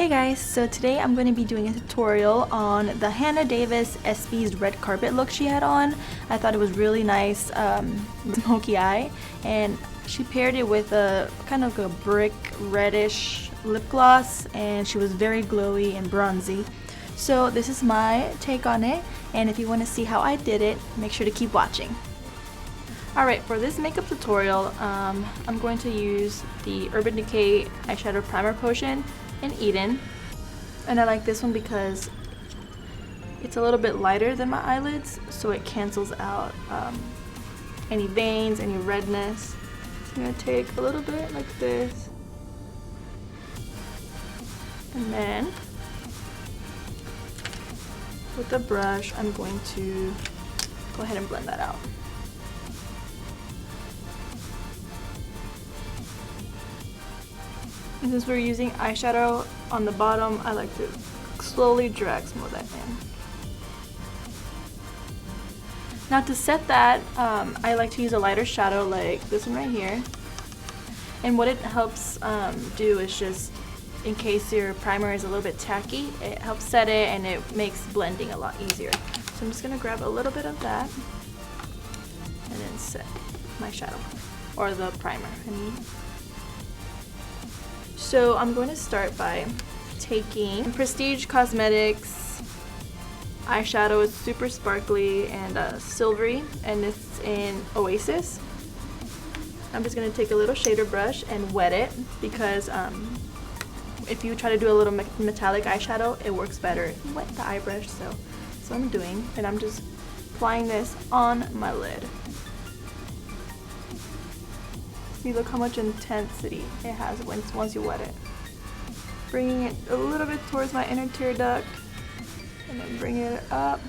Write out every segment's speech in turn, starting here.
Guys, so today I'm going to be doing a tutorial on the Hannah Davis ESPYS Red Carpet look she had on. I thought it was really nice, smoky eye, and she paired it with a kind of a brick reddish lip gloss, and she was very glowy and bronzy. So this is my take on it, and if you want to see how I did it, make sure to keep watching. Alright, for this makeup tutorial, I'm going to use the Urban Decay Eyeshadow Primer Potion in Eden, and I like this one because it's a little bit lighter than my eyelids, so it cancels out any veins, any redness. So I'm going to take a little bit like this, and then with the brush I'm going to go ahead and blend that out. And since we're using eyeshadow on the bottom, I like to slowly drag some of that in. Now to set that, I like to use a lighter shadow like this one right here. And what it helps do is just, in case your primer is a little bit tacky, it helps set it and it makes blending a lot easier. So I'm just going to grab a little bit of that and then set my shadow, or the primer, I mean. So I'm going to start by taking Prestige Cosmetics eyeshadow. It's super sparkly and silvery, and it's in Oasis. I'm just going to take a little shader brush and wet it, because if you try to do a little metallic eyeshadow, it works better if you wet the eye brush. So that's what I'm doing, and I'm just applying this on my lid. See, look how much intensity it has once you wet it. Bringing it a little bit towards my inner tear duct, and then bringing it up.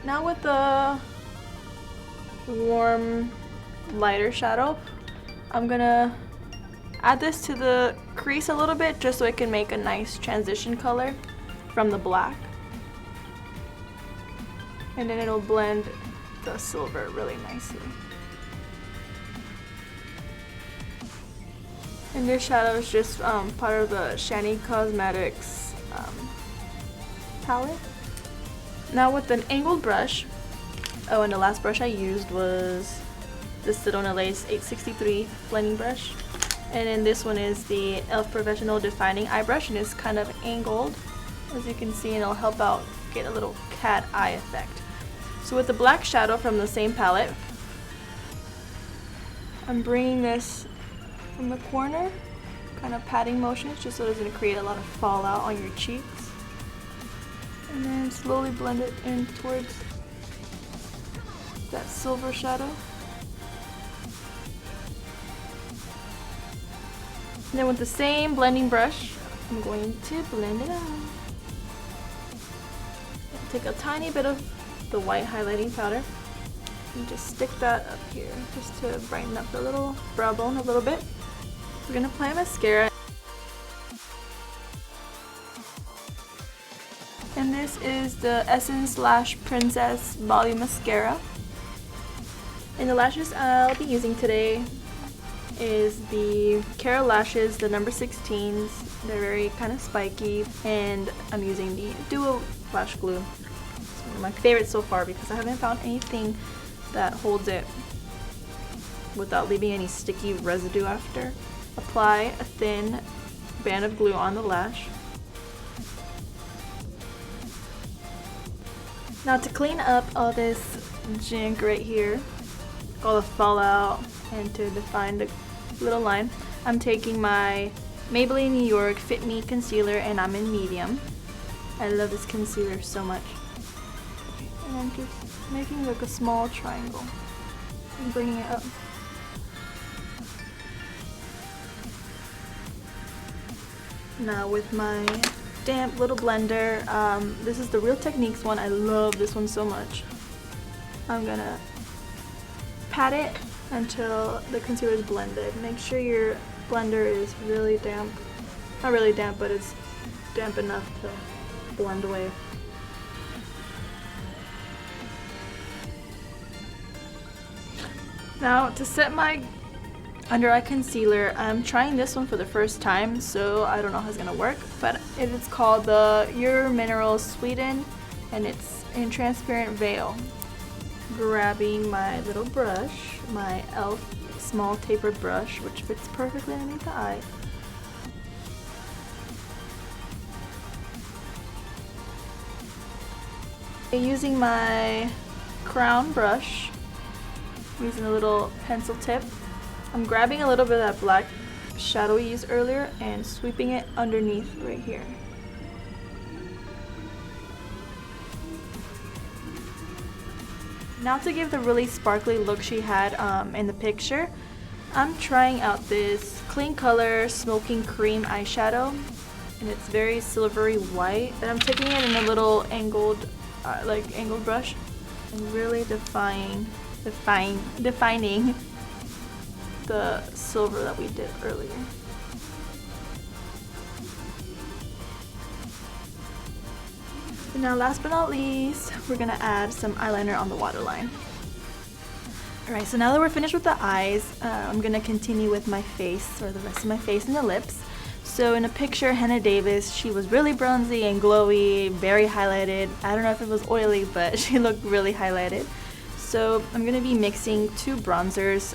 Now with the warm, lighter shadow, I'm gonna add this to the crease a little bit, just so it can make a nice transition color from the black. And then it'll blend the silver really nicely. And this shadow is just part of the Shani Cosmetics palette. Now with an angled brush, and the last brush I used was the Sedona Lace 863 blending brush, and then this one is the e.l.f. Professional Defining Eye Brush, and it's kind of angled, as you can see, and it'll help out get a little cat eye effect. So with the black shadow from the same palette, I'm bringing this from the corner, kind of patting motions, just so it doesn't create a lot of fallout on your cheeks. And then slowly blend it in towards that silver shadow. And then with the same blending brush, I'm going to blend it out. Take a tiny bit of the white highlighting powder and just stick that up here, just to brighten up the little brow bone a little bit. We're gonna apply mascara, and this is the Essence Lash Princess Volume Mascara. And the lashes I'll be using today is the Kara Lashes, the number 16s. They're very kind of spiky, and I'm using the Duo Lash Glue. My favorite so far, because I haven't found anything that holds it without leaving any sticky residue after. Apply a thin band of glue on the lash. Now to clean up all this junk right here, all the fallout, and to define the little line, I'm taking my Maybelline New York Fit Me Concealer, and I'm in medium. I love this concealer so much. And I'm just making like a small triangle and bringing it up. Now with my damp little blender, this is the Real Techniques one. I love this one so much. I'm gonna pat it until the concealer is blended. Make sure your blender is really damp. Not really damp, but it's damp enough to blend away. Now to set my Under eye concealer, I'm trying this one for the first time, so I don't know how it's gonna work, but it is called the Your Mineral Sweeten, and it's in transparent veil. Grabbing my little brush, my e.l.f. small tapered brush, which fits perfectly underneath the eye. Using my crown brush, using a little pencil tip, I'm grabbing a little bit of that black shadow we used earlier and sweeping it underneath right here. Now to give the really sparkly look she had in the picture, I'm trying out this Clean Color Smoking Cream eyeshadow, and it's very silvery white. And I'm taking it in a little angled brush and really defining the silver that we did earlier. And now last but not least, we're gonna add some eyeliner on the waterline. Alright, so now that we're finished with the eyes, I'm gonna continue with my face, or the rest of my face and the lips. So in a picture, Hannah Davis, she was really bronzy and glowy, very highlighted. I don't know if it was oily, but she looked really highlighted. So I'm going to be mixing two bronzers.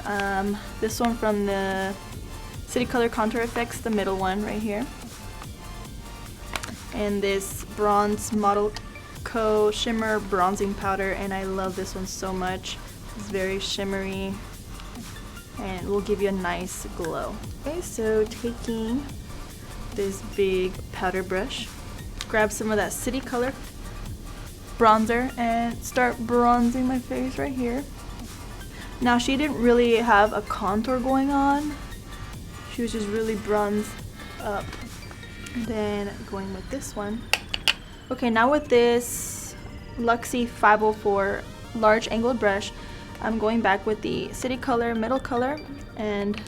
This one from the City Color Contour Effects, the middle one right here. And this Bronze Model Co. Shimmer Bronzing Powder, and I love this one so much. It's very shimmery and will give you a nice glow. Okay, so taking this big powder brush, grab some of that City Color bronzer and start bronzing my face right here. Now she didn't really have a contour going on, she was just really bronzed up. And then going with this one. Okay, now with this Luxie 504 large angled brush, I'm going back with the City Color middle color and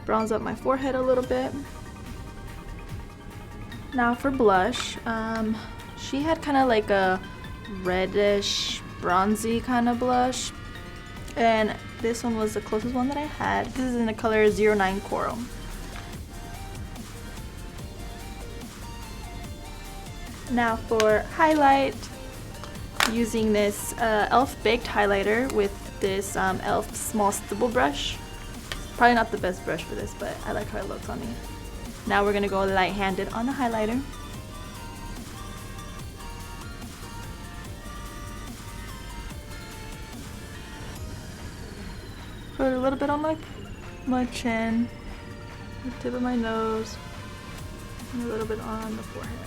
bronze up my forehead a little bit. Now for blush, she had kind of like a reddish, bronzy kind of blush, and this one was the closest one that I had. This is in the color 09 Coral. Now for highlight, using this e.l.f. Baked highlighter with this e.l.f. small stipple brush. Probably not the best brush for this, but I like how it looks on me. Now we're gonna go light-handed on the highlighter. Put a little bit on my chin, the tip of my nose, and a little bit on the forehead.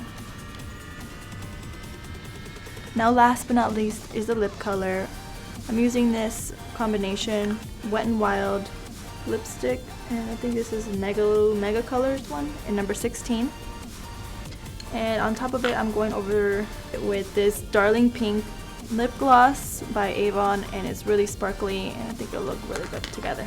Now last but not least is the lip color. I'm using this combination Wet n Wild lipstick, and I think this is Mega Colors one in number 16. And on top of it, I'm going over it with this Darling Pink lip gloss by Avon, and it's really sparkly and I think it'll look really good together.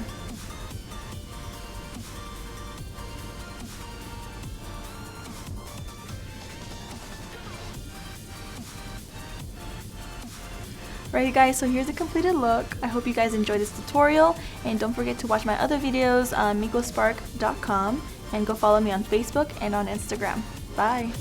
Alright you guys, so here's the completed look. I hope you guys enjoyed this tutorial, and don't forget to watch my other videos on micospark.com, and go follow me on Facebook and on Instagram. Bye!